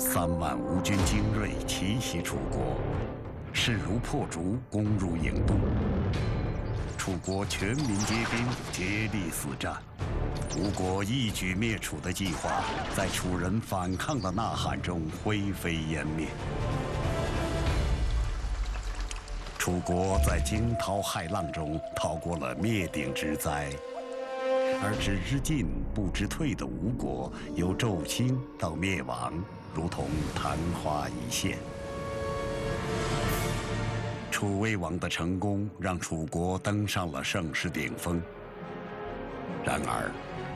3万吴军精锐奇袭楚国，势如破竹攻入郢都。楚国全民皆兵，竭力死战。吴国一举灭楚的计划，在楚人反抗的呐喊中灰飞烟灭。楚国在惊涛骇浪中逃过了灭顶之灾，而只知进不知退的吴国，由骤兴到灭亡，如同昙花一现。楚威王的成功让楚国登上了盛世顶峰。然而，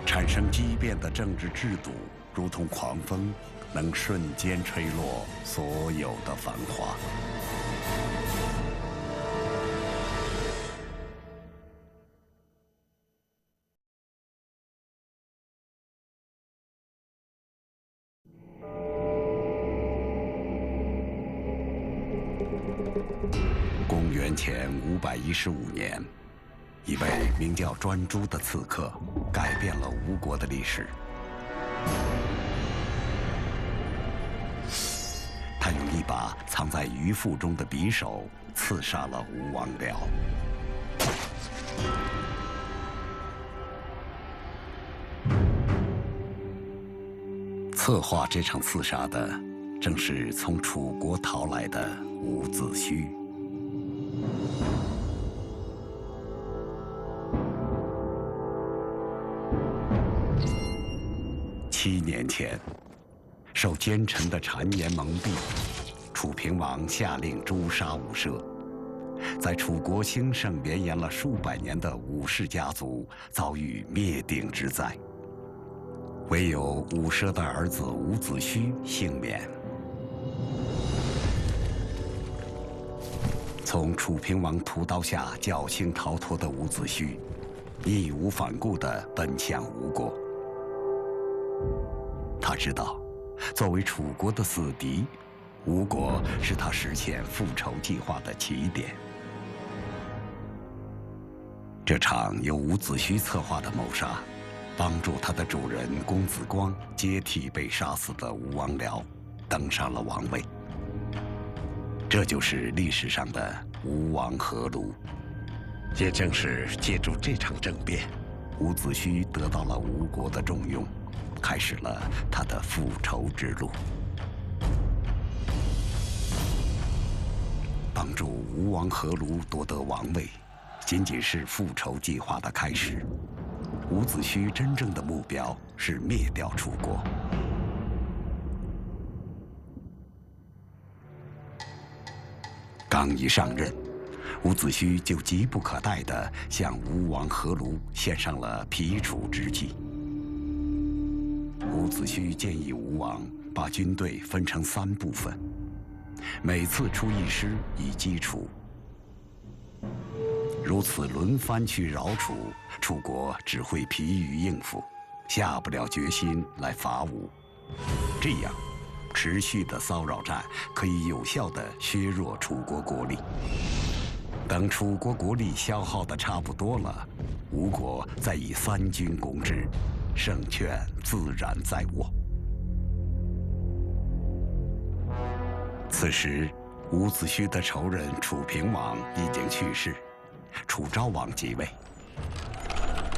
产生畸变的政治制度，如同狂风，能瞬间吹落所有的繁华。公元前515年，一位名叫专诸的刺客改变了吴国的历史。他用一把藏在鱼腹中的匕首刺杀了吴王僚。策划这场刺杀的，正是从楚国逃来的伍子胥。7年前，受奸臣的谗言蒙蔽，楚平王下令诛杀伍奢。在楚国兴盛绵延了数百年的伍氏家族遭遇灭顶之灾，唯有伍奢的儿子伍子胥幸免。从楚平王屠刀下侥幸逃脱的伍子胥，义无反顾地奔向吴国。他知道，作为楚国的死敌，吴国是他实现复仇计划的起点。这场由伍子胥策划的谋杀，帮助他的主人公子光接替被杀死的吴王僚，登上了王位。这就是历史上的吴王阖庐。也正是借助这场政变，伍子胥得到了吴国的重用，开始了他的复仇之路。帮助吴王阖庐夺得王位，仅仅是复仇计划的开始。伍子胥真正的目标是灭掉楚国。刚一上任，伍子胥就急不可待地向吴王阖庐献上了皮楚之计。伍子胥建议吴王把军队分成3部分，每次出一师以击楚。如此轮番去扰楚，楚国只会疲于应付，下不了决心来伐吴。这样，持续的骚扰战可以有效地削弱楚国国力。等楚国国力消耗得差不多了，吴国再以3军攻之，胜券自然在握。此时，伍子胥的仇人楚平王已经去世，楚昭王即位。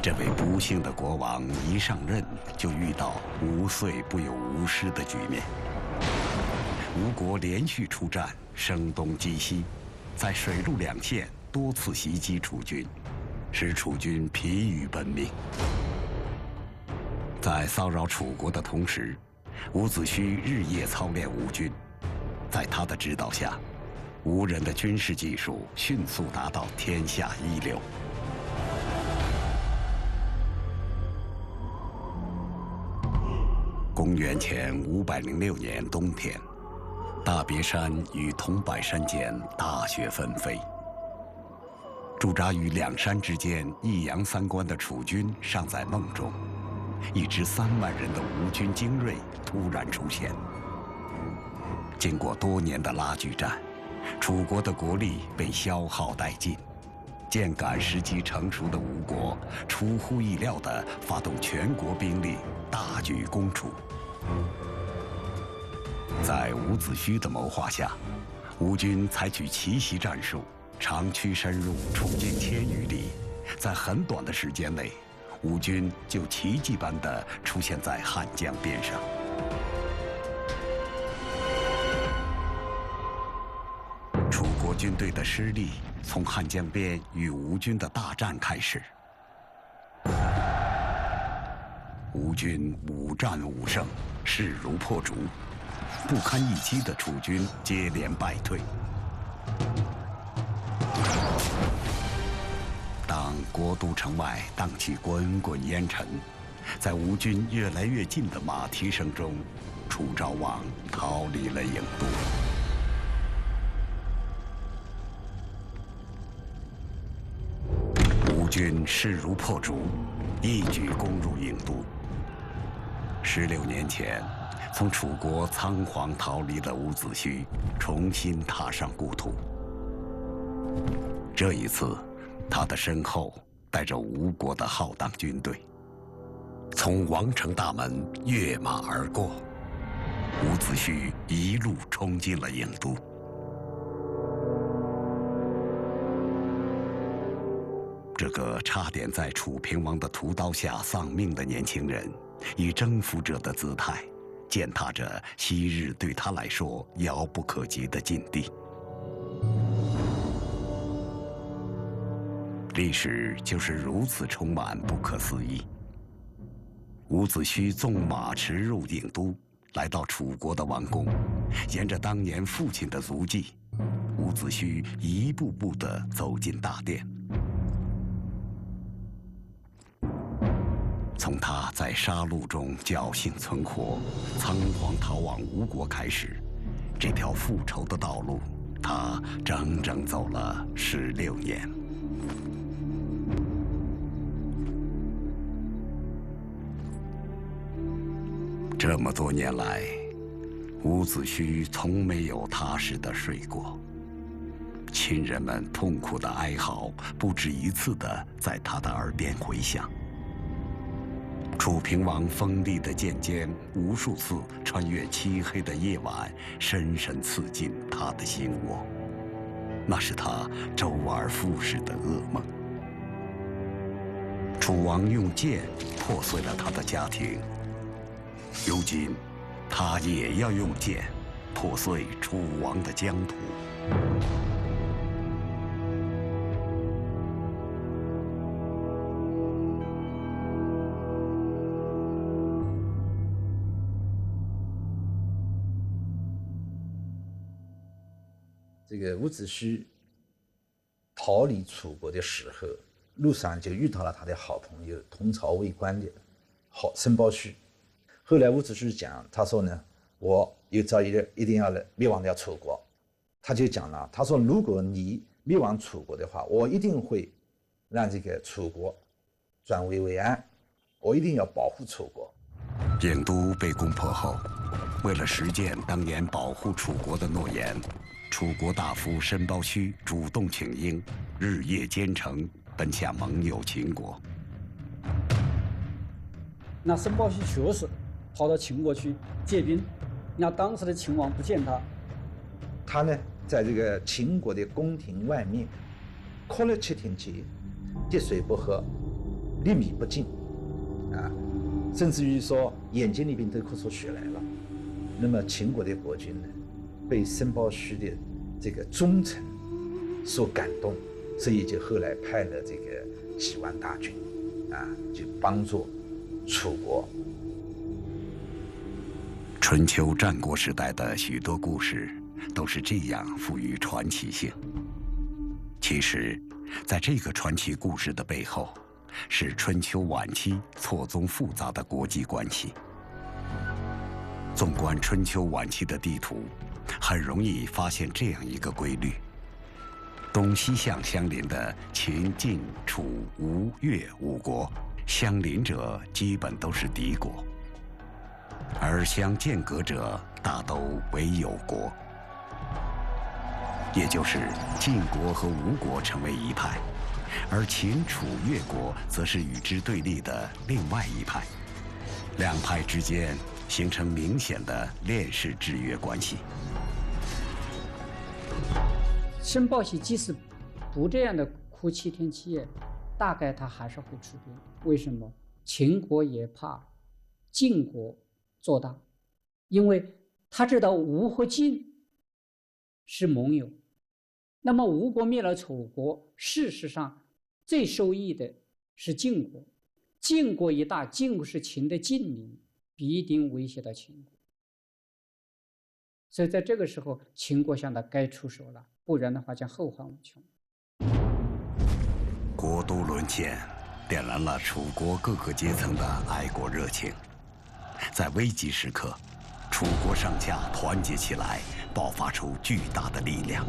这位不幸的国王一上任就遇到无岁不有无师的局面。吴国连续出战，声东击西，在水陆2线多次袭击楚军，使楚军疲于奔命。在骚扰楚国的同时，伍子胥日夜操练吴军，在他的指导下，吴人的军事技术迅速达到天下一流。公元前506年冬天，大别山与桐柏山间大雪纷飞。驻扎于2山之间一阳3关的楚军尚在梦中，一支3万人的吴军精锐突然出现。经过多年的拉锯战，楚国的国力被消耗殆尽。箭杆时机成熟的吴国出乎意料地发动全国兵力大举攻楚。在伍子胥的谋划下，吴军采取奇袭战术，长驱深入，处近1000余里。在很短的时间内，吴军就奇迹般地出现在汉江边上。楚国军队的失利从汉江边与吴军的大战开始。吴军5战5胜，势如破竹，不堪一击的楚军接连败退。当国都城外荡起滚滚烟尘，在吴军越来越近的马蹄声中，楚昭王逃离了郢都。吴军势如破竹，一举攻入郢都。16年前，从楚国仓皇逃离的伍子胥，重新踏上故土。这一次，他的身后带着吴国的浩荡军队，从王城大门跃马而过。伍子胥一路冲进了郢都。这个差点在楚平王的屠刀下丧命的年轻人，以征服者的姿态，践踏着昔日对他来说遥不可及的禁地。历史就是如此充满不可思议。伍子胥纵马驰入郢都，来到楚国的王宫，沿着当年父亲的足迹，伍子胥一步步地走进大殿。从他在杀戮中侥幸存活，仓皇逃往吴国开始，这条复仇的道路，他整整走了16年。这么多年来，伍子胥从没有踏实的睡过。亲人们痛苦的哀嚎不止一次地在他的耳边回响。楚平王锋利的剑尖无数次穿越漆黑的夜晚，深深刺进他的心窝。那是他周而复始的噩梦。楚王用剑破碎了他的家庭，如今他也要用剑破碎楚王的疆土。这个伍子胥逃离楚国的时候，路上就遇到了他的好朋友同朝为官的申包胥。后来伍子胥讲，他说呢，我有朝一日一定要灭亡掉楚国。他就讲了，他说如果你灭亡楚国的话，我一定会让这个楚国转危为安，我一定要保护楚国。郢都被攻破后，为了实践当年保护楚国的诺言，楚国大夫申包胥主动请缨，日夜兼程，奔向盟友秦国。那申包胥确实跑到秦国去借兵，那当时的秦王不见他，他呢，在这个秦国的宫廷外面哭了7天节，滴水不喝，粒米不进，甚至于说眼睛里边都哭出血来了。那么秦国的国君呢，被申包胥的这个忠诚所感动，所以就后来派了这个几万大军，就帮助楚国。春秋战国时代的许多故事都是这样富于传奇性。其实，在这个传奇故事的背后，是春秋晚期错综复杂的国际关系。纵观春秋晚期的地图，很容易发现这样一个规律：东西向相邻的秦、晋、楚、吴、越5国，相邻者基本都是敌国，而相间隔者大都为友国。也就是晋国和吴国成为一派，而秦、楚、越国则是与之对立的另外一派。两派之间形成明显的链式制约关系。申报喜即使不这样的哭七天七夜，大概他还是会出兵。为什么？秦国也怕晋国做大，因为他知道吴和晋是盟友，那么吴国灭了楚国，事实上最受益的是晋国。晋国一大，晋国是秦的近邻，必定威胁到秦国。所以在这个时候，秦国想到该出手了，不然的话将后患无穷。国都沦陷，点燃了楚国各个阶层的爱国热情。在危急时刻，楚国上下团结起来，爆发出巨大的力量。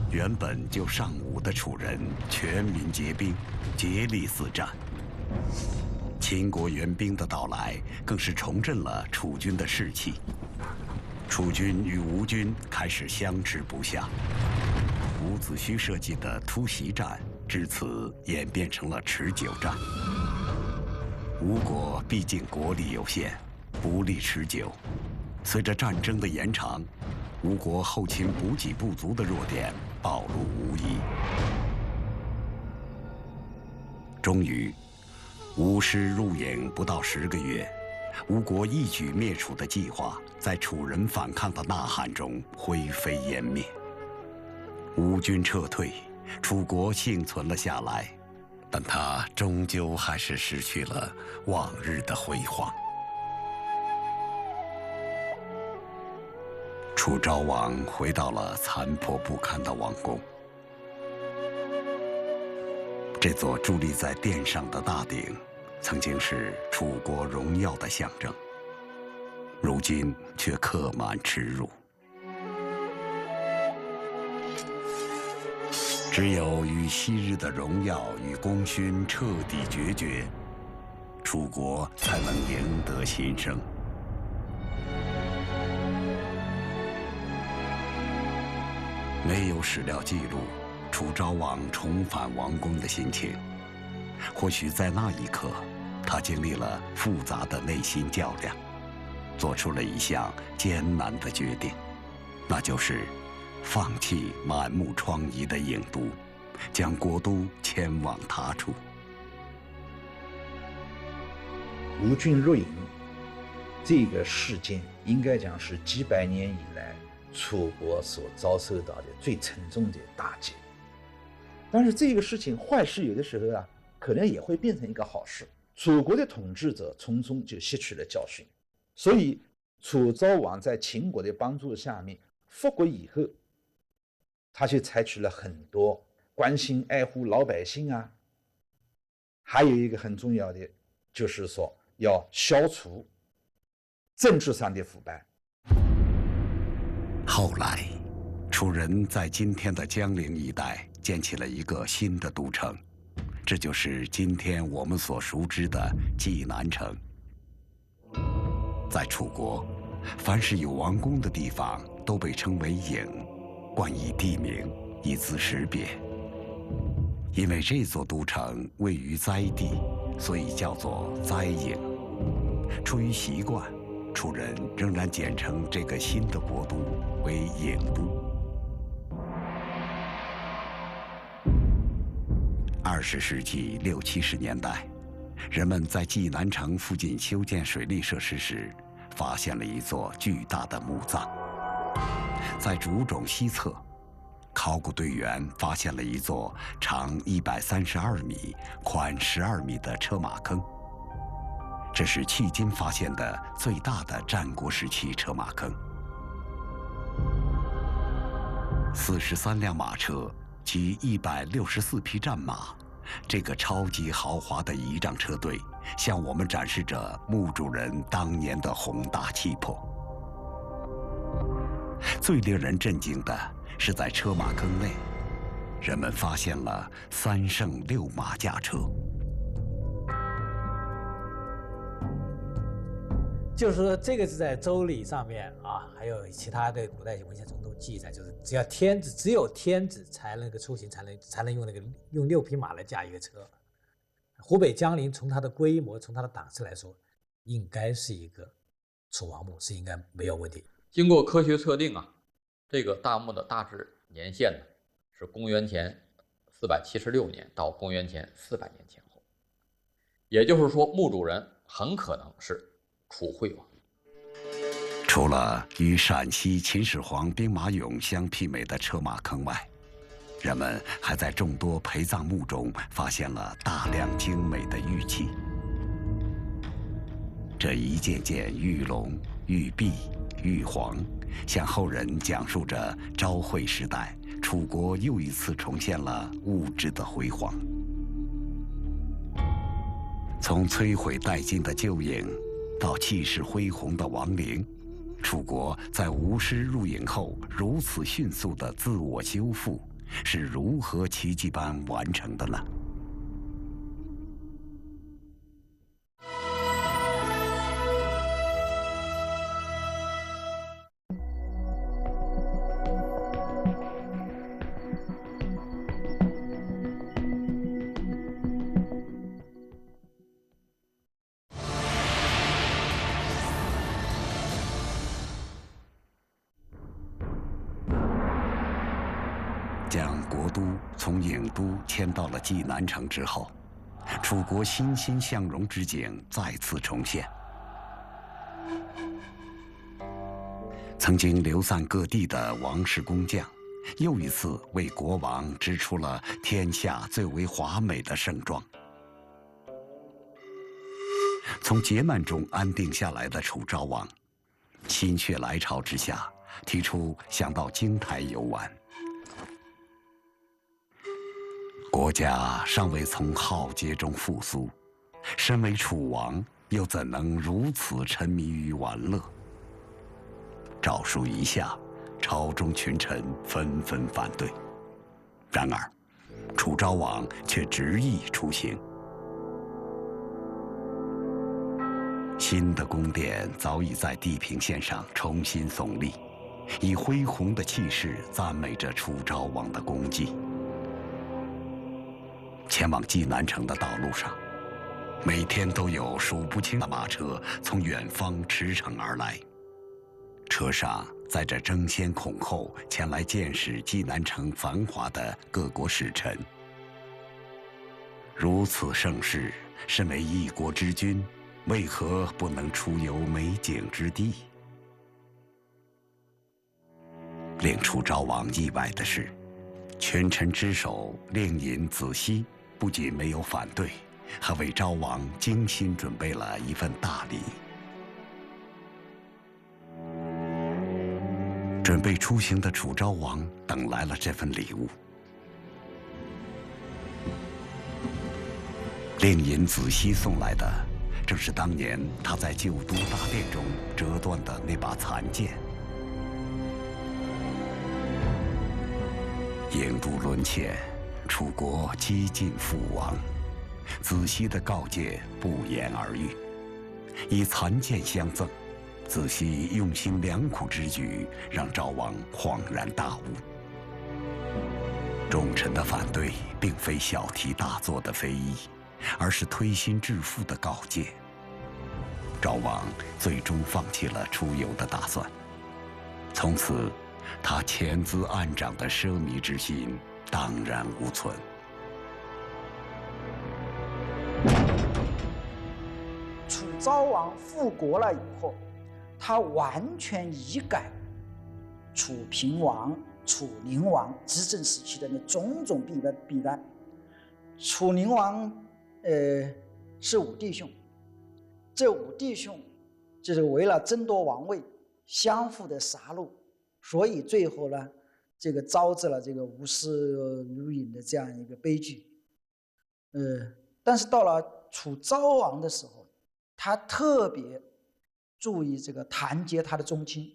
原本就尚武的楚人全民皆兵，竭力四战。秦国援兵的到来，更是重振了楚军的士气。楚军与吴军开始相持不下。伍子胥设计的突袭战，至此演变成了持久战。吴国毕竟国力有限，不利持久。随着战争的延长，吴国后勤补给不足的弱点暴露无遗。终于，吴师入营不到10个月，吴国一举灭楚的计划，在楚人反抗的呐喊中灰飞烟灭。吴军撤退，楚国幸存了下来，但他终究还是失去了往日的辉煌。楚昭王回到了残破不堪的王宫。这座伫立在殿上的大鼎，曾经是楚国荣耀的象征，如今却刻满耻辱。只有与昔日的荣耀与功勋彻底决绝，楚国才能赢得新生。没有史料记录楚昭王重返王宫的心情，或许在那一刻，他经历了复杂的内心较量，做出了一项艰难的决定，那就是放弃满目疮痍的郢都，将国都迁往他处。吴军入营这个事件，应该讲是几百年以来楚国所遭受到的最沉重的打击。但是这个事情，坏事有的时候啊，可能也会变成一个好事。楚国的统治者从中就吸取了教训，所以楚昭王在秦国的帮助下面复国以后，他就采取了很多关心爱护老百姓啊，还有一个很重要的，就是说要消除政治上的腐败。后来，楚人在今天的江陵一带建起了一个新的都城，这就是今天我们所熟知的济南城。在楚国，凡是有王宫的地方都被称为郢，冠以地名，以资识别。因为这座都城位于灾地，所以叫做灾郢。出于习惯，楚人仍然简称这个新的国都为郢都。20世纪60、70年代，人们在济南城附近修建水利设施时，发现了一座巨大的墓葬。在主冢西侧，考古队员发现了一座长132米、宽12米的车马坑。这是迄今发现的最大的战国时期车马坑。43辆马车及164匹战马，这个超级豪华的仪仗车队，向我们展示着墓主人当年的宏大气魄。最令人震惊的是，在车马坑内，人们发现了3乘6马驾车。就是说，这个是在《周礼》上面啊，还有其他的古代文献中都记载，就是只有天子才能够出行，才能用6匹马来驾一个车。湖北江陵从它的规模、从它的档次来说，应该是一个楚王墓是应该没有问题。经过科学测定啊，这个大墓的大致年限呢是公元前476年到公元前400年前后，也就是说，墓主人很可能是楚惠王。除了与陕西秦始皇兵马俑相媲美的车马坑外，人们还在众多陪葬墓中发现了大量精美的玉器。这一件件玉龙、玉璧、玉环，向后人讲述着昭惠时代楚国又一次重现了物质的辉煌。从摧毁殆尽的旧营，到气势恢宏的亡灵，楚国在吴师入营后如此迅速的自我修复，是如何奇迹般完成的呢？将国都从郢都迁到了济南城之后，楚国欣欣向荣之景再次重现。曾经流散各地的王室工匠，又一次为国王织出了天下最为华美的盛装。从劫难中安定下来的楚昭王，心血来潮之下，提出想到京台游玩。国家尚未从浩劫中复苏，身为楚王，又怎能如此沉迷于玩乐？诏书一下，朝中群臣纷纷反对。然而，楚昭王却执意出行。新的宫殿早已在地平线上重新耸立，以恢宏的气势赞美着楚昭王的功绩。前往济南城的道路上，每天都有数不清的马车从远方驰骋而来，车上载着争先恐后前来见识济南城繁华的各国使臣。如此盛世，身为一国之君，为何不能出游美景之地？令楚昭王意外的是，群臣之首令尹子熙不仅没有反对，还为昭王精心准备了一份大礼。准备出行的楚昭王等来了这份礼物。令尹子熙送来的，正是当年他在旧都大殿中折断的那把残剑。郢都沦陷，楚国几近覆亡，子熙的告诫不言而喻。以残剑相赠，子熙用心良苦之举，让昭王恍然大悟。众臣的反对并非小题大做的非议，而是推心置腹的告诫。昭王最终放弃了出游的打算，从此他潜滋暗长的奢靡之心荡然无存。楚昭王复国了以后，他完全移改楚平王、楚灵王执政时期的那种种弊端。楚灵王是五弟兄，这五弟兄就是为了争夺王位，相互的杀戮，所以最后呢，这个招致了这个吴师如饮的这样一个悲剧。但是到了楚昭王的时候，他特别注意这个团结他的宗亲。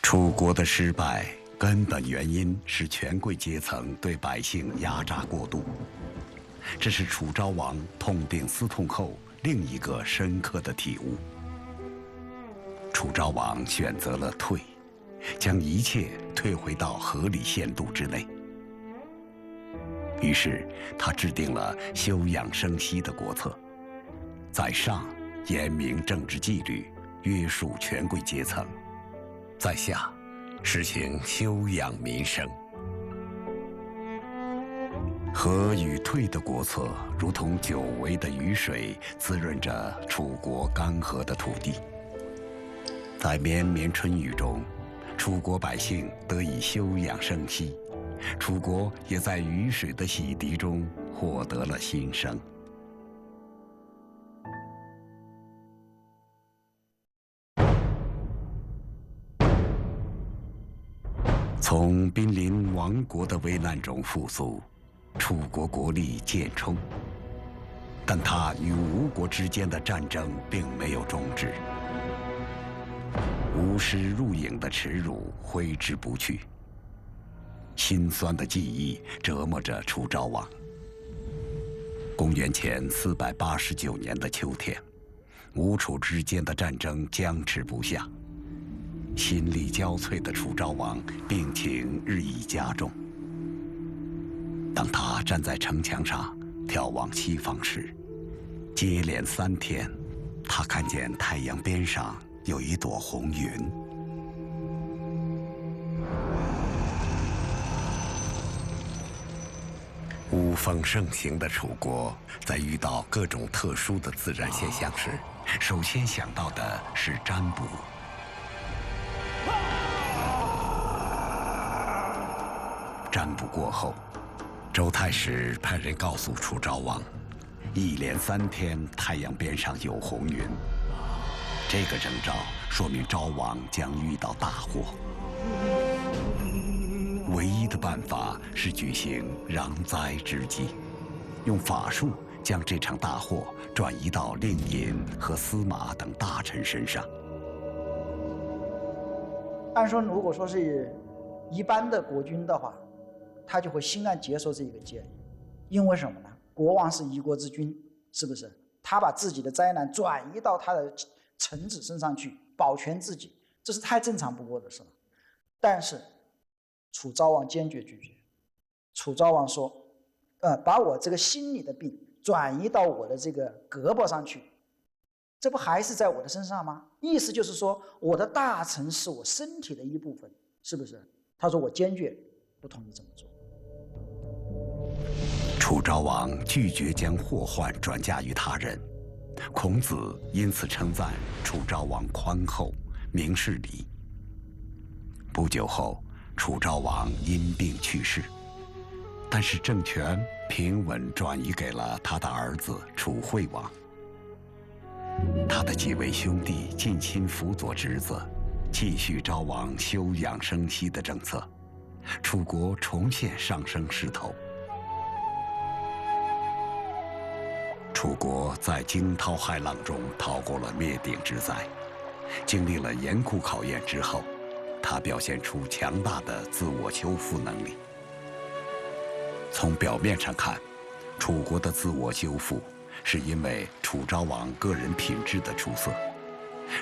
楚国的失败根本原因是权贵阶层对百姓压榨过度，这是楚昭王痛定思痛后另一个深刻的体悟。楚昭王选择了退，将一切退回到合理限度之内。于是他制定了休养生息的国策，在上严明政治纪律，约束权贵阶层；在下，实行休养民生。和与退的国策，如同久违的雨水，滋润着楚国干涸的土地。在绵绵春雨中，楚国百姓得以休养生息，楚国也在雨水的洗涤中获得了新生。从濒临亡国的危难中复苏，楚国国力渐充。但他与吴国之间的战争并没有终止。吴师入营的耻辱挥之不去，心酸的记忆折磨着楚昭王。公元前489年的秋天，吴楚之间的战争僵持不下，心力交瘁的楚昭王病情日益加重。当他站在城墙上眺望西方时，接连3天，他看见太阳边上有一朵红云。巫风盛行的楚国，在遇到各种特殊的自然现象时，首先想到的是占卜。占卜过后，周太史派人告诉楚昭王，一连3天太阳边上有红云，这个征兆说明昭王将遇到大祸。唯一的办法是举行攘灾之祭，用法术将这场大祸转移到令尹和司马等大臣身上。按说，如果说是一般的国君的话，他就会欣然接受这个建议，因为什么呢？国王是一国之君，是不是？他把自己的灾难转移到他的臣子身上去，保全自己，这是太正常不过的事了。但是楚昭王坚决拒绝。楚昭王说：“把我这个心里的病转移到我的这个胳膊上去，这不还是在我的身上吗？意思就是说，我的大臣是我身体的一部分，是不是？”他说：“我坚决不同意这么做。”楚昭王拒绝将祸患转嫁于他人，孔子因此称赞楚昭王宽厚、明事理。不久后，楚昭王因病去世，但是政权平稳转移给了他的儿子楚惠王。他的几位兄弟尽心辅佐侄子，继续昭王休养生息的政策，楚国重现上升势头。楚国在惊涛骇浪中逃过了灭顶之灾，经历了严酷考验之后，他表现出强大的自我修复能力。从表面上看，楚国的自我修复是因为楚昭王个人品质的出色。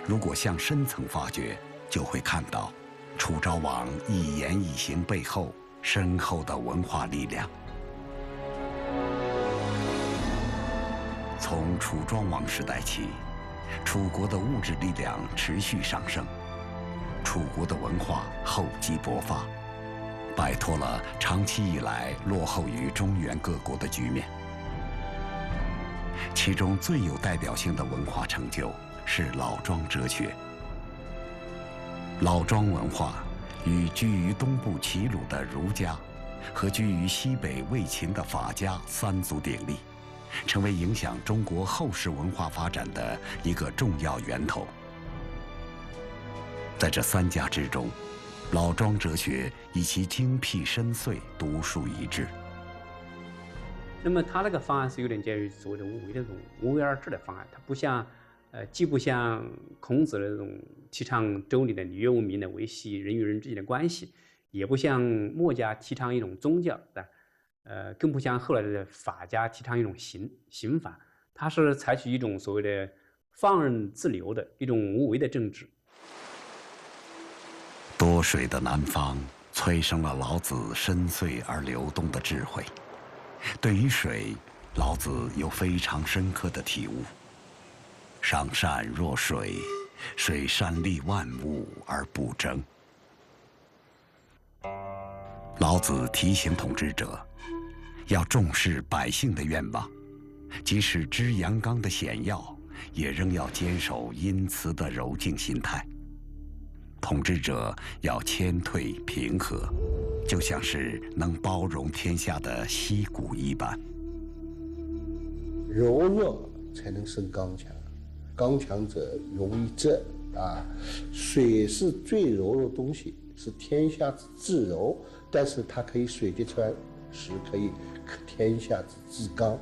如果向深层发掘，就会看到楚昭王一言一行背后深厚的文化力量。从楚庄王时代起，楚国的物质力量持续上升，楚国的文化厚积薄发，摆脱了长期以来落后于中原各国的局面。其中最有代表性的文化成就是老庄哲学。老庄文化与居于东部齐鲁的儒家和居于西北魏秦的法家三足鼎立，成为影响中国后世文化发展的一个重要源头。在这3家之中，老庄哲学以其精辟深邃独树一帜。那么他那个方案是有点介于所谓的无为的这种无为而治的方案，它不像既不像孔子的这种提倡周礼的礼乐文明的维系人与人之间的关系，也不像墨家提倡一种宗教的，更不像后来的法家提倡一种刑法，它是采取一种所谓的放任自流的一种无为的政治。多水的南方催生了老子深邃而流动的智慧。对于水，老子有非常深刻的体悟。上善若水，水善利万物而不争。老子提醒统治者，要重视百姓的愿望，即使知阳刚的险要，也仍要坚守阴慈的柔静心态。统治者要谦退平和，就像是能包容天下的溪谷一般。柔弱才能生刚强，刚强者容易折啊。水是最柔的东西，是天下之至柔，但是它可以水滴穿石，可以天下之至刚。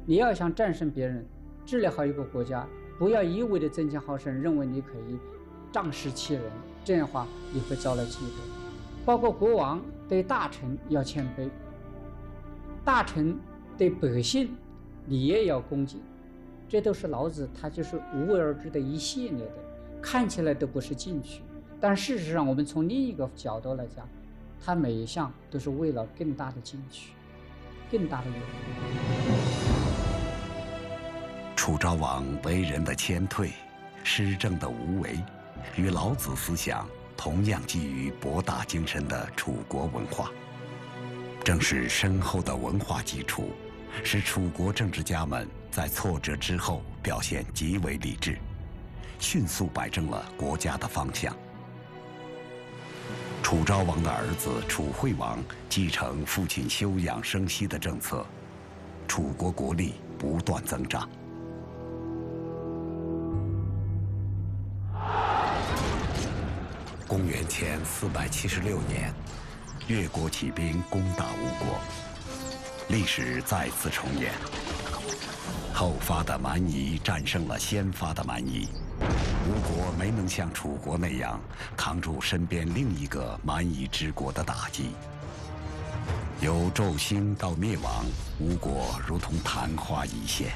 你要想战胜别人，治理好一个国家，不要一味的争强好胜，认为你可以仗势欺人，这样的话你会遭到嫉妒。包括国王对大臣要谦卑，大臣对百姓你也要恭敬，这都是老子他就是无为而治的一系列的，看起来都不是进取，但事实上我们从另一个角度来讲，他每一项都是为了更大的进取，更大的有益。楚昭王为人的谦退，施政的无为，与老子思想同样基于博大精深的楚国文化。正是深厚的文化基础，使楚国政治家们在挫折之后表现极为理智，迅速摆正了国家的方向。楚昭王的儿子楚惠王继承父亲休养生息的政策，楚国国力不断增长。公元前476年，越国起兵攻打吴国，历史再次重演。后发的蛮夷战胜了先发的蛮夷，吴国没能像楚国那样扛住身边另一个蛮夷之国的打击。由纣兴到灭亡，吴国如同昙花一现。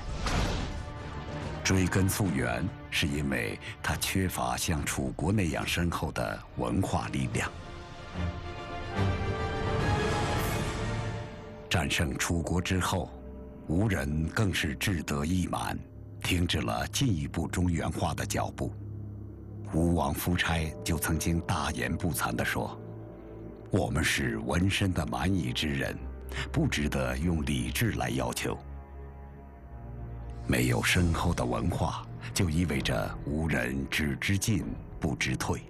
追根溯源，是因为他缺乏像楚国那样深厚的文化力量。战胜楚国之后，吴人更是志得意满，停止了进一步中原化的脚步。吴王夫差就曾经大言不惭地说：“我们是纹身的蛮夷之人，不值得用理智来要求。”没有深厚的文化，就意味着吴人只知进不知退，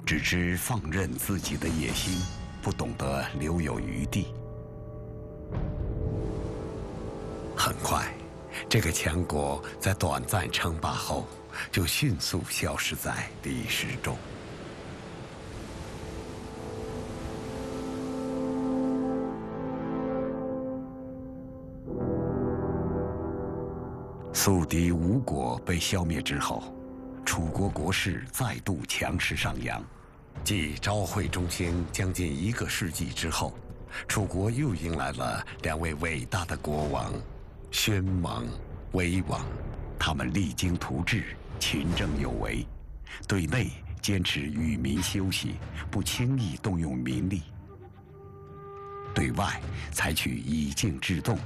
只知放任自己的野心，不懂得留有余地。很快，这个强国在短暂称霸后，就迅速消失在历史中。宿敌吴国被消灭之后，楚国国势再度强势上扬。继昭惠中兴将近1个世纪之后，楚国又迎来了2位伟大的国王宣王、威王。他们励精图治，勤政有为，对内坚持与民休息，不轻易动用民力；对外采取以静制动，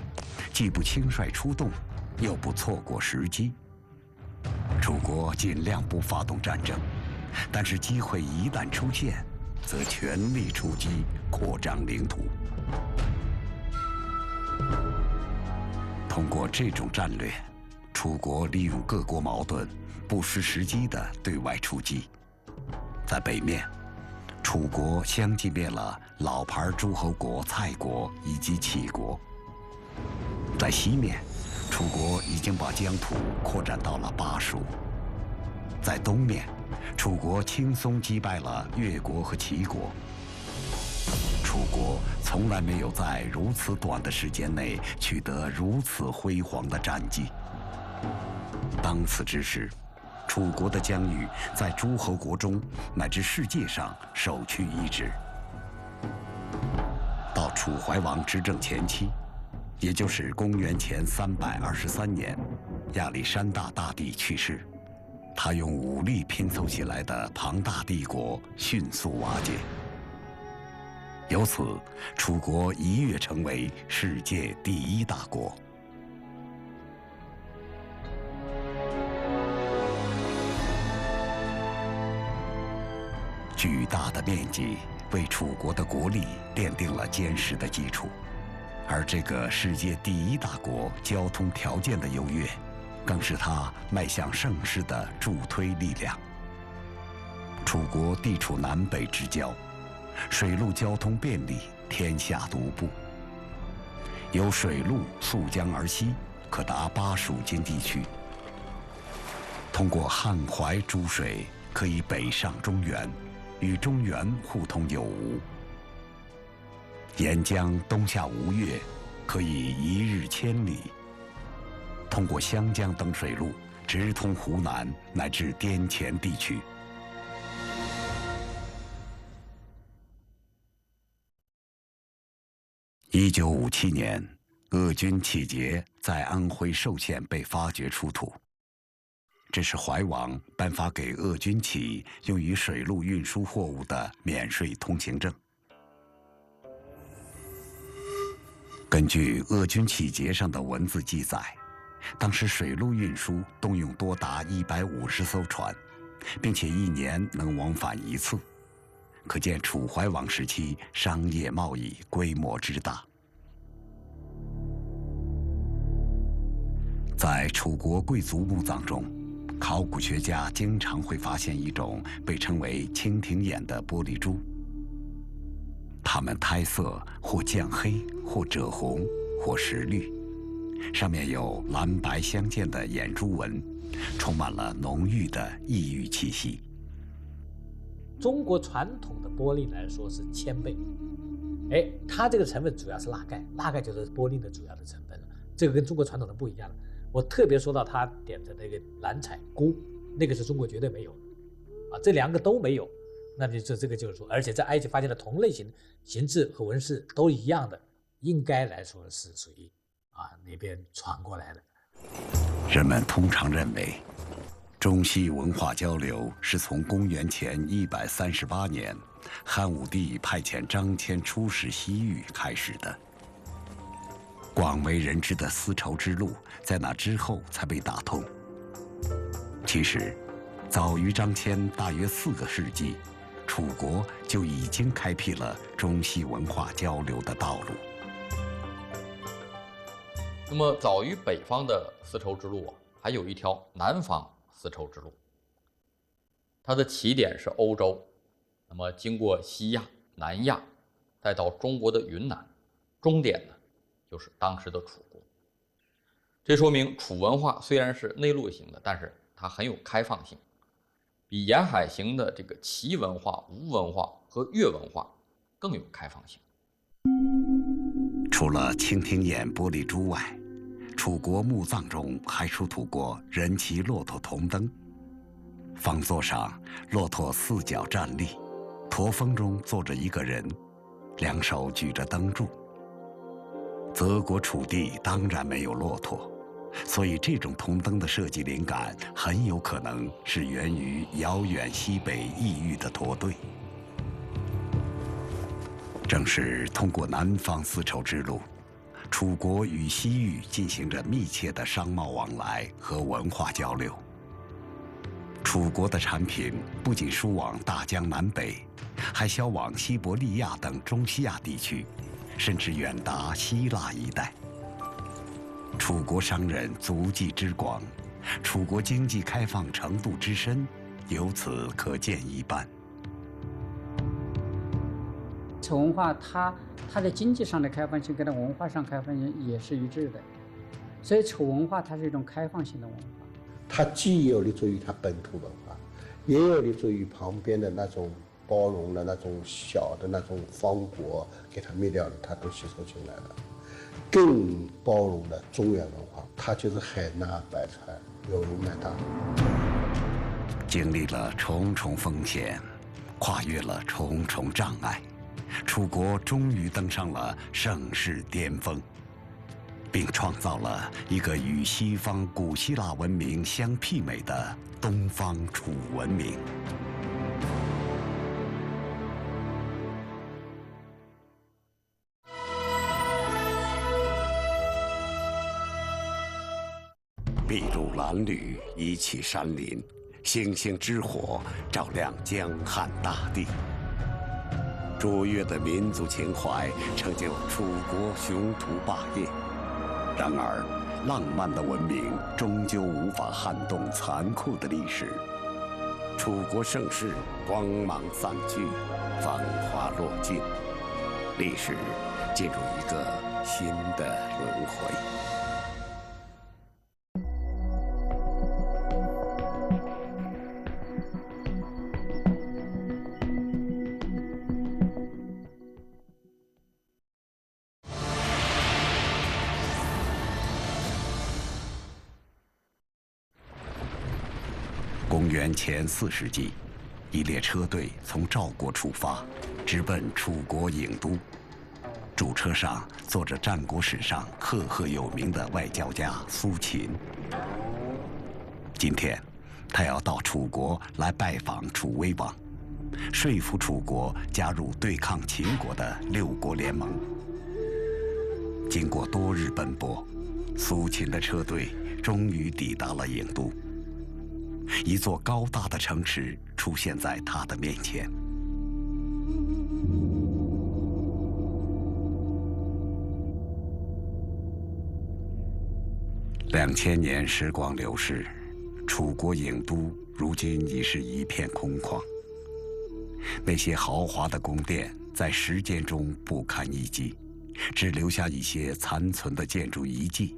既不轻率出动，又不错过时机。楚国尽量不发动战争，但是机会一旦出现，则全力出击，扩张领土。通过这种战略，楚国利用各国矛盾，不失时机地对外出击。在北面，楚国相继灭了老牌诸侯国蔡国以及齐国；在西面，楚国已经把疆土扩展到了巴蜀；在东面，楚国轻松击败了越国和齐国。楚国从来没有在如此短的时间内取得如此辉煌的战绩。当此之时，楚国的疆域在诸侯国中乃至世界上首屈一指。到楚怀王执政前期，也就是公元前323年，亚历山大大帝去世，他用武力拼凑起来的庞大帝国迅速瓦解。由此，楚国一跃成为世界第1大国。巨大的面积为楚国的国力奠定了坚实的基础，而这个世界第一大国交通条件的优越，更是它迈向盛世的助推力量。楚国地处南北之交，水陆交通便利，天下独步。由水路溯江而西，可达巴蜀经地区。通过汉淮诸水，可以北上中原，与中原互通有无。沿江东下吴越，可以一日千里。通过湘江等水路，直通湖南乃至滇黔地区。1957年，鄂军气节在安徽寿县被发掘出土。这是怀王颁发给鄂军旗用于水路运输货物的免税通行证。根据鄂军旗节上的文字记载，当时水路运输动用多达150艘船，并且一年能往返1次，可见楚怀王时期商业贸易规模之大。在楚国贵族墓葬中，考古学家经常会发现一种被称为蜻蜓眼的玻璃珠，它们胎色或绛黑，或赭红，或石绿，上面有蓝白相间的眼珠纹，充满了浓郁的异域气息。中国传统的玻璃来说是铅钡，它这个成分主要是钠钙，钠钙就是玻璃的主要的成分了。这个跟中国传统的不一样了。我特别说到他点的那个蓝彩钴，那个是中国绝对没有的，这2个都没有，那就这个就是说，而且在埃及发现的同类型形制和纹饰都一样的，应该来说是属于那边传过来的。人们通常认为，中西文化交流是从公元前138年汉武帝派遣张骞出使西域开始的。广为人知的丝绸之路在那之后才被打通。其实，早于张骞大约4个世纪，楚国就已经开辟了中西文化交流的道路。那么，早于北方的丝绸之路还有一条南方丝绸之路，它的起点是欧洲，那么经过西亚、南亚，再到中国的云南，终点呢就是当时的楚国。这说明楚文化虽然是内陆型的，但是它很有开放性，比沿海型的这个齐文化、吴文化和越文化更有开放性。除了蜻蜓眼玻璃珠外，楚国墓葬中还出土过人骑骆驼铜灯，方座上骆驼4脚站立，驼峰中坐着一个人，2手举着灯柱。泽国楚地当然没有骆驼，所以这种铜灯的设计灵感很有可能是源于遥远西北异域的驼队。正是通过南方丝绸之路，楚国与西域进行着密切的商贸往来和文化交流。楚国的产品不仅输往大江南北，还销往西伯利亚等中西亚地区，甚至远达希腊一带。楚国商人足迹之广，楚国经济开放程度之深，由此可见一斑。楚文化它在经济上的开放性跟它文化上开放性也是一致的，所以楚文化它是一种开放性的文化。它既有立足于它本土文化，也有立足于旁边的那种包容的那种小的那种方国，给它灭掉了，它都吸收进来了。更包容的中原文化，它就是海纳百川，有容乃大。经历了重重风险，跨越了重重障碍，楚国终于登上了盛世巅峰，并创造了一个与西方古希腊文明相媲美的东方楚文明。筚路蓝缕，一气山林，星星之火照亮江汉大地。卓越的民族情怀成就楚国雄图霸业。然而，浪漫的文明终究无法撼动残酷的历史。楚国盛世光芒散去，繁华落尽，历史进入一个新的轮回。公元前4世纪，一列车队从赵国出发，直奔楚国郢都。主车上坐着战国史上赫赫有名的外交家苏秦。今天，他要到楚国来拜访楚威王，说服楚国加入对抗秦国的6国联盟。经过多日奔波，苏秦的车队终于抵达了郢都。一座高大的城池出现在他的面前。2000年时光流逝，楚国郢都如今已是一片空旷。那些豪华的宫殿在时间中不堪一击，只留下一些残存的建筑遗迹。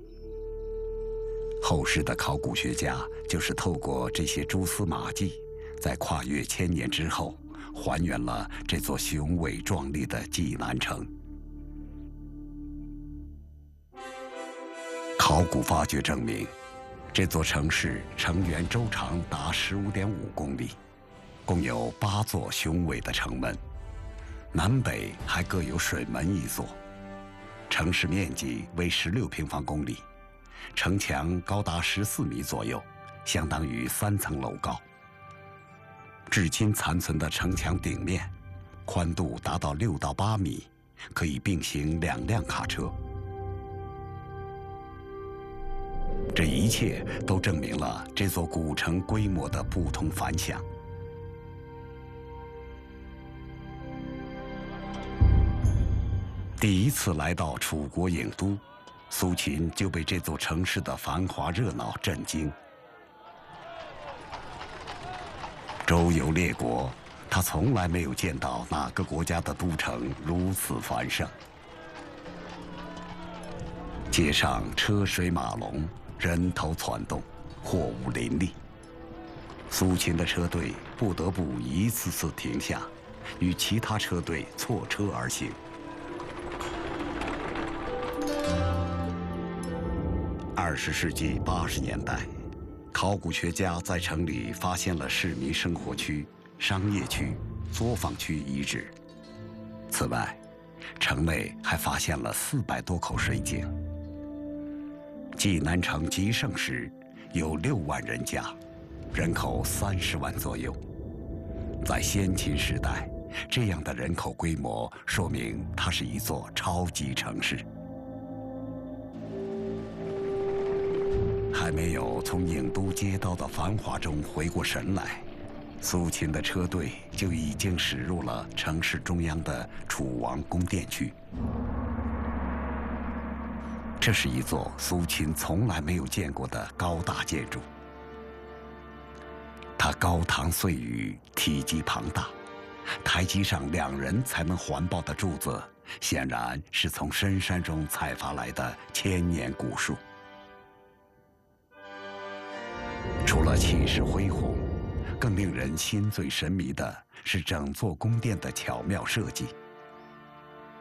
后世的考古学家就是透过这些蛛丝马迹，在跨越1000年之后，还原了这座雄伟壮丽的济南城。考古发掘证明，这座城市城垣周长达15.5公里，共有8座雄伟的城门，南北还各有水门1座。城市面积为16平方公里。城墙高达14米左右，相当于3层楼高。至今残存的城墙顶面，宽度达到6到8米，可以并行2辆卡车。这一切都证明了这座古城规模的不同凡响。第一次来到楚国郢都，苏秦就被这座城市的繁华热闹震惊。周游列国，他从来没有见到哪个国家的都城如此繁盛。街上车水马龙，人头攒动，货物林立。苏秦的车队不得不一次次停下，与其他车队错车而行。20世纪80年代，考古学家在城里发现了市民生活区、商业区、作坊区遗址。此外，城内还发现了400多口水井。济南城极盛时有6万人家，人口30万左右。在先秦时代，这样的人口规模说明它是一座超级城市。还没有从郢都街道的繁华中回过神来，苏秦的车队就已经驶入了城市中央的楚王宫殿区。这是一座苏秦从来没有见过的高大建筑，它高堂碎宇，体积庞大，台基上2人才能环抱的柱子，显然是从深山中采伐来的1000年古树。除了气势恢宏，更令人心醉神迷的是整座宫殿的巧妙设计。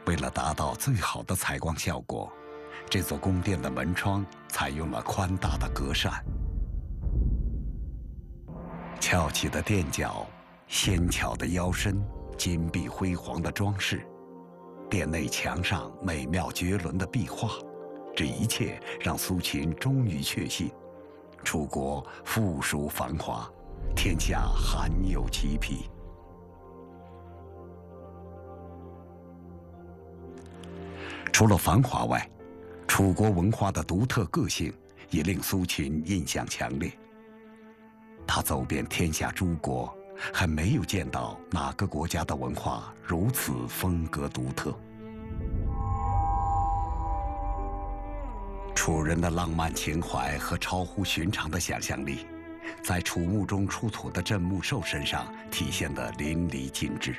为了达到最好的采光效果，这座宫殿的门窗采用了宽大的格扇。翘起的垫脚，纤巧的腰身，金碧辉煌的装饰，殿内墙上美妙绝伦的壁画，这一切让苏秦终于确信，楚国富庶繁华，天下罕有其匹。除了繁华外，楚国文化的独特个性也令苏秦印象强烈。他走遍天下诸国，还没有见到哪个国家的文化如此风格独特。楚人的浪漫情怀和超乎寻常的想象力，在楚墓中出土的镇墓兽身上体现得淋漓尽致。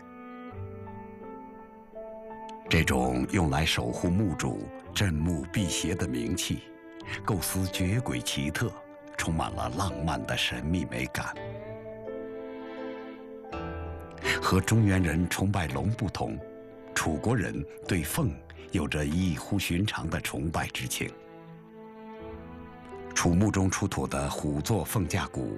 这种用来守护墓主、镇墓辟邪的冥器，构思绝诡奇特，充满了浪漫的神秘美感。和中原人崇拜龙不同，楚国人对凤有着异乎寻常的崇拜之情。楚墓中出土的虎座凤架骨，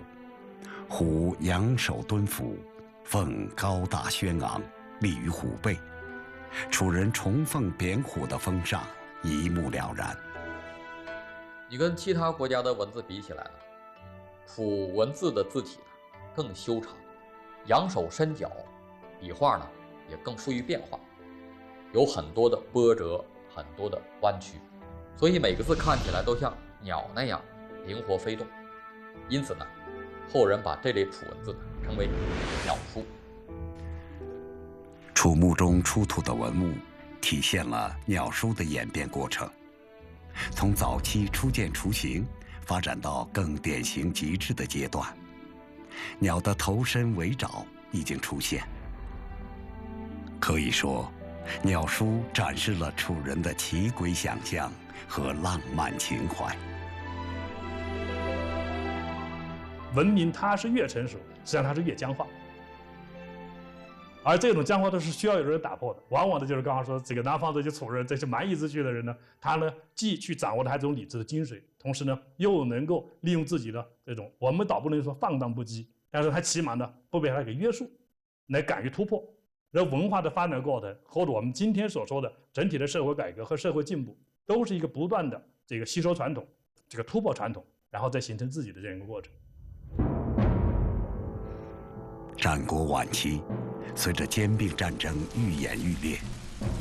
虎仰首蹲伏，凤高大轩昂，立于虎背。楚人崇凤贬虎的风尚一目了然。你跟其他国家的文字比起来呢，楚文字的字体呢更修长，仰首伸脚，笔画呢也更富于变化，有很多的波折，很多的弯曲，所以每个字看起来都像鸟那样灵活飞动。因此呢，后人把这类楚文字称为鸟书。楚墓中出土的文物体现了鸟书的演变过程，从早期初见雏形发展到更典型极致的阶段，鸟的头身尾爪已经出现。可以说，鸟书展示了楚人的奇诡想象和浪漫情怀。文明它是越成熟，实际上它是越僵化，而这种僵化都是需要有人打破的。往往的就是刚刚说这个南方这些楚人，这些蛮夷之区的人呢，他呢既去掌握了他这种理智的精髓，同时呢又能够利用自己的这种，我们倒不能说放荡不羁，但是他起码呢不被他给约束，来敢于突破。而文化的发展过程，或者我们今天所说的整体的社会改革和社会进步，都是一个不断的这个吸收传统，这个突破传统，然后再形成自己的这样一个过程。战国晚期，随着兼并战争愈演愈烈，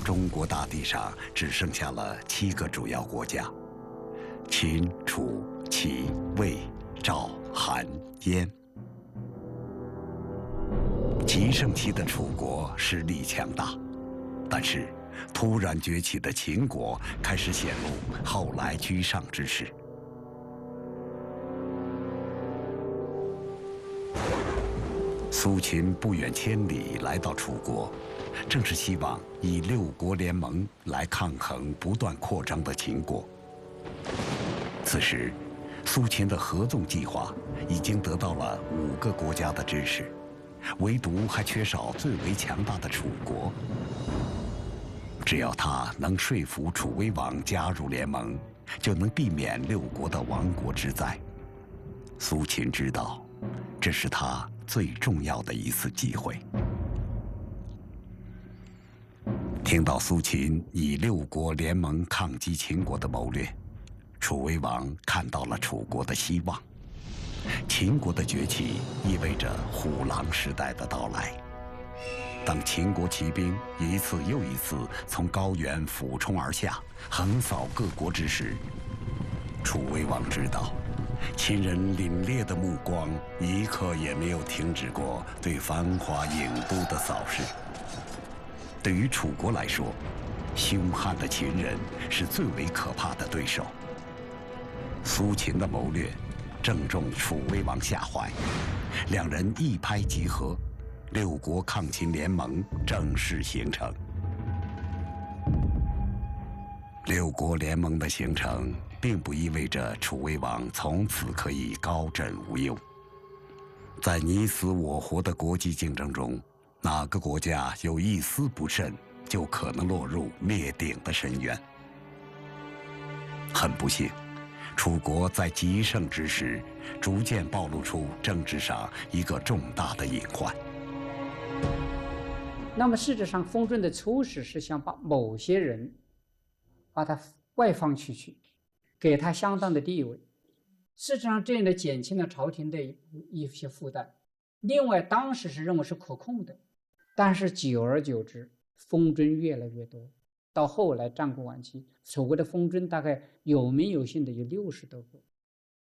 中国大地上只剩下了7个主要国家：秦、楚、齐、魏、赵、韩、燕。极盛期的楚国实力强大，但是突然崛起的秦国开始显露后来居上之势。苏秦不远千里来到楚国，正是希望以6国联盟来抗衡不断扩张的秦国。此时，苏秦的合纵计划已经得到了5个国家的支持，唯独还缺少最为强大的楚国。只要他能说服楚威王加入联盟，就能避免6国的亡国之灾。苏秦知道，这是他最重要的一次机会。听到苏秦以6国联盟抗击秦国的谋略，楚威王看到了楚国的希望。秦国的崛起意味着虎狼时代的到来。当秦国骑兵一次又一次从高原俯冲而下，横扫各国之时，楚威王知道，秦人凛冽的目光一刻也没有停止过对繁华郢都的扫视。对于楚国来说，凶悍的秦人是最为可怕的对手。苏秦的谋略正中楚威王下怀，两人一拍即合，6国抗秦联盟正式形成。6国联盟的形成，并不意味着楚威王从此可以高枕无忧。在你死我活的国际竞争中，哪个国家有一丝不慎，就可能落入灭顶的深渊。很不幸，楚国在极盛之时，逐渐暴露出政治上一个重大的隐患。那么事实上，封准的初始是想把某些人把他外放出去，给他相当的地位。事实上，这样的减轻了朝廷的一些负担。另外，当时是认为是可控的，但是久而久之，封准越来越多。到后来战国晚期，楚国的封准大概有名有姓的有60多个。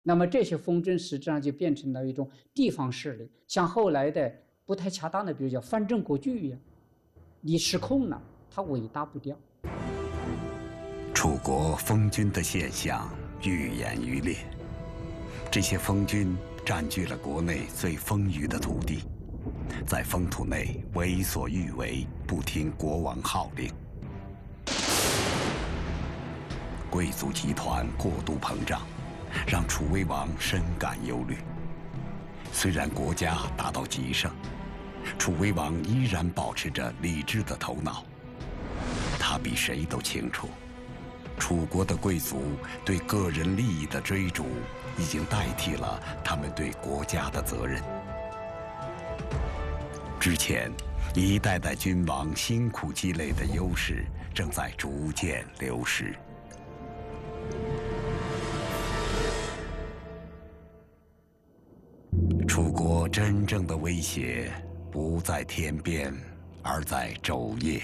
那么这些封镇实际上就变成了一种地方势力，像后来的不太恰当的，比如叫藩镇割据一样，你失控了，它尾大不掉。楚国封君的现象愈演愈烈，这些封君占据了国内最丰裕的土地，在封土内为所欲为，不听国王号令。贵族集团过度膨胀，让楚威王深感忧虑。虽然国家达到极盛，楚威王依然保持着理智的头脑。他比谁都清楚，楚国的贵族对个人利益的追逐，已经代替了他们对国家的责任。之前一代代君王辛苦积累的优势，正在逐渐流失。楚国真正的威胁不在天边，而在昼夜。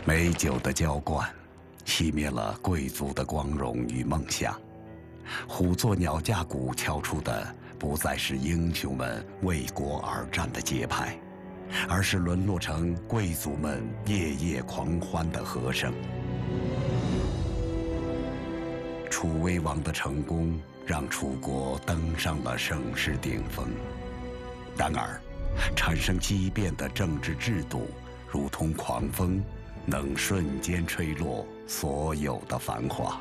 美酒的浇灌熄灭了贵族的光荣与梦想，虎作鸟架鼓敲出的不再是英雄们为国而战的节拍，而是沦落成贵族们夜夜狂欢的和声。楚威王的成功让楚国登上了盛世顶峰，然而，产生畸变的政治制度，如同狂风，能瞬间吹落所有的繁华。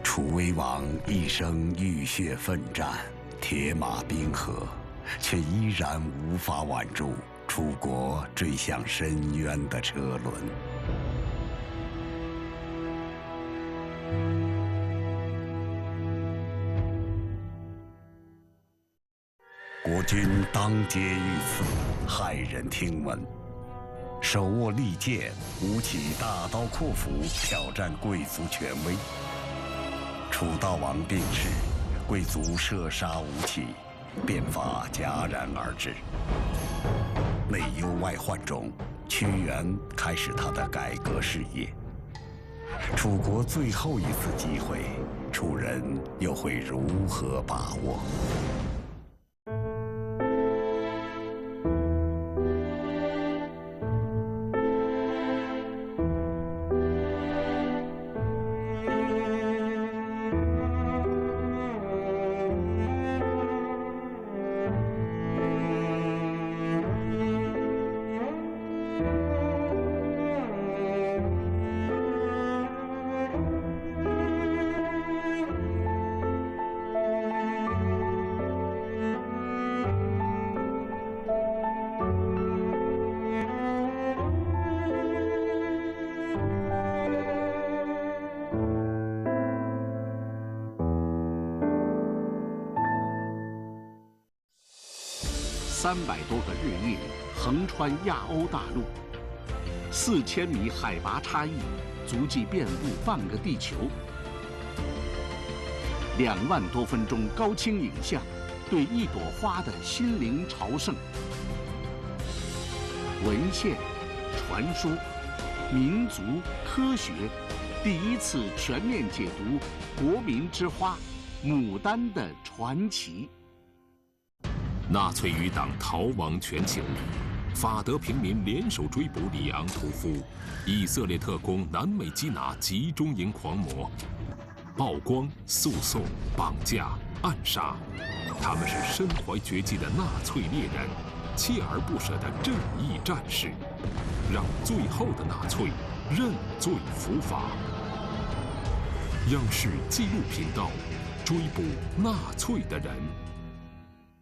楚威王一生浴血奋战，铁马冰河，却依然无法挽住楚国坠向深渊的车轮。国君当街遇刺，骇人听闻。手握利剑，舞起大刀阔斧，挑战贵族权威。楚悼王病逝，贵族射杀吴起，变法戛然而止。内忧外患中，屈原开始他的改革事业。楚国最后一次机会，楚人又会如何把握？300多个日夜横穿亚欧大陆，4000米海拔差异足迹遍布半个地球，2万多分钟高清影像，对一朵花的心灵朝圣。文献、传说、民族、科学，第一次全面解读国民之花牡丹的传奇。纳粹余党逃亡全球，法德平民联手追捕里昂屠夫，以色列特工南美缉拿集中营狂魔，曝光、诉讼、绑架、暗杀，他们是身怀绝技的纳粹猎人，锲而不舍的正义战士，让最后的纳粹认罪伏法。央视纪录频道，追捕纳粹的人。